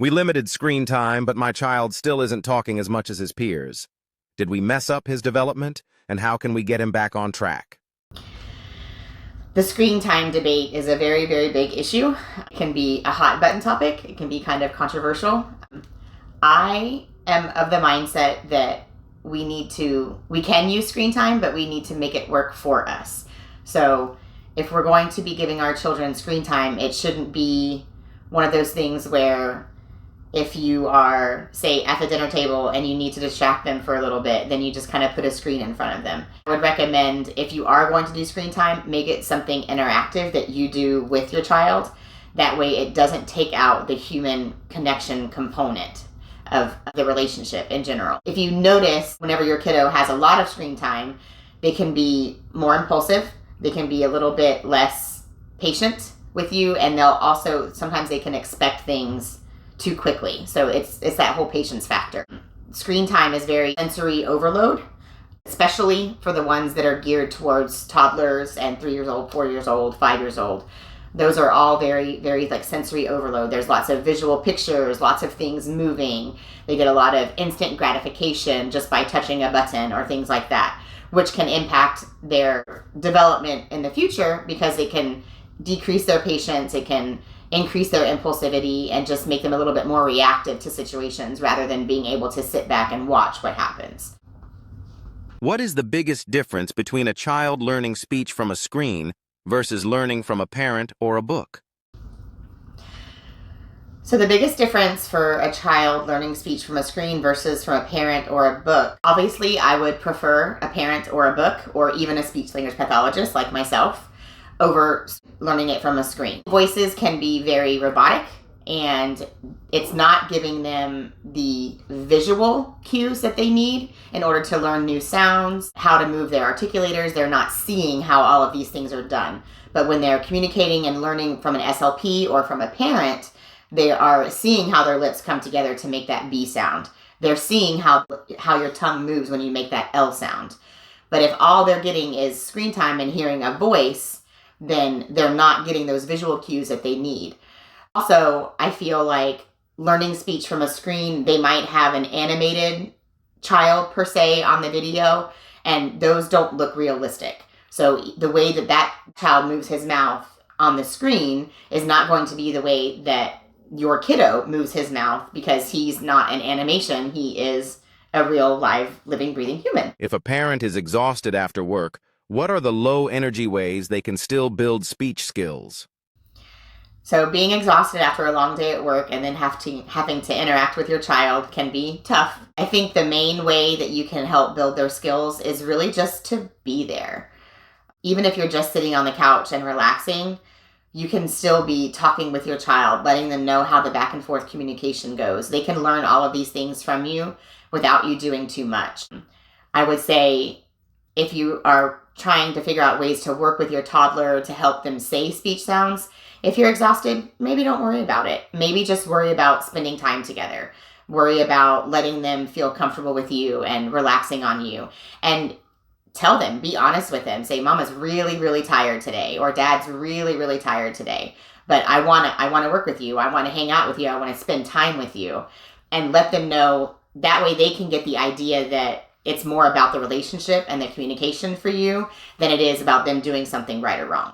We limited screen time, but my child still isn't talking as much as his peers. Did we mess up his development, and how can we get him back on track? The screen time debate is a very, very big issue. It can be a hot button topic. It can be kind of controversial. I am of the mindset that we can use screen time, but we need to make it work for us. So if we're going to be giving our children screen time, it shouldn't be one of those things where if you are, say, at the dinner table and you need to distract them for a little bit, then you just kind of put a screen in front of them. I would recommend, if you are going to do screen time, make it something interactive that you do with your child. That way it doesn't take out the human connection component of the relationship in general. If you notice, whenever your kiddo has a lot of screen time, they can be more impulsive. They can be a little bit less patient with you, and sometimes they can expect things too quickly. So it's that whole patience factor. Screen time is very sensory overload, especially for the ones that are geared towards toddlers and 3 years old, 4 years old, 5 years old. Those are all very, very like sensory overload. There's lots of visual pictures, lots of things moving. They get a lot of instant gratification just by touching a button or things like that, which can impact their development in the future because it can decrease their patience, it can increase their impulsivity, and just make them a little bit more reactive to situations rather than being able to sit back and watch what happens. What is the biggest difference between a child learning speech from a screen versus learning from a parent or a book? So the biggest difference for a child learning speech from a screen versus from a parent or a book, obviously I would prefer a parent or a book or even a speech language pathologist like myself over learning it from a screen. Voices can be very robotic, and it's not giving them the visual cues that they need in order to learn new sounds, how to move their articulators. They're not seeing how all of these things are done. But when they're communicating and learning from an SLP or from a parent, they are seeing how their lips come together to make that B sound. They're seeing how your tongue moves when you make that L sound. But if all they're getting is screen time and hearing a voice, then they're not getting those visual cues that they need. Also, I feel like learning speech from a screen, they might have an animated child per se on the video, and those don't look realistic. So the way that child moves his mouth on the screen is not going to be the way that your kiddo moves his mouth, because he's not an animation. He is a real, live, living, breathing human. If a parent is exhausted after work, what are the low-energy ways they can still build speech skills? So being exhausted after a long day at work and then having to interact with your child can be tough. I think the main way that you can help build their skills is really just to be there. Even if you're just sitting on the couch and relaxing, you can still be talking with your child, letting them know how the back and forth communication goes. They can learn all of these things from you without you doing too much. I would say if you are trying to figure out ways to work with your toddler to help them say speech sounds, if you're exhausted, maybe don't worry about it. Maybe just worry about spending time together. Worry about letting them feel comfortable with you and relaxing on you. And tell them, be honest with them. Say, Mama's really, really tired today, or Dad's really, really tired today. But I want to work with you. I want to hang out with you. I want to spend time with you. And let them know. That way they can get the idea that it's more about the relationship and the communication for you than it is about them doing something right or wrong.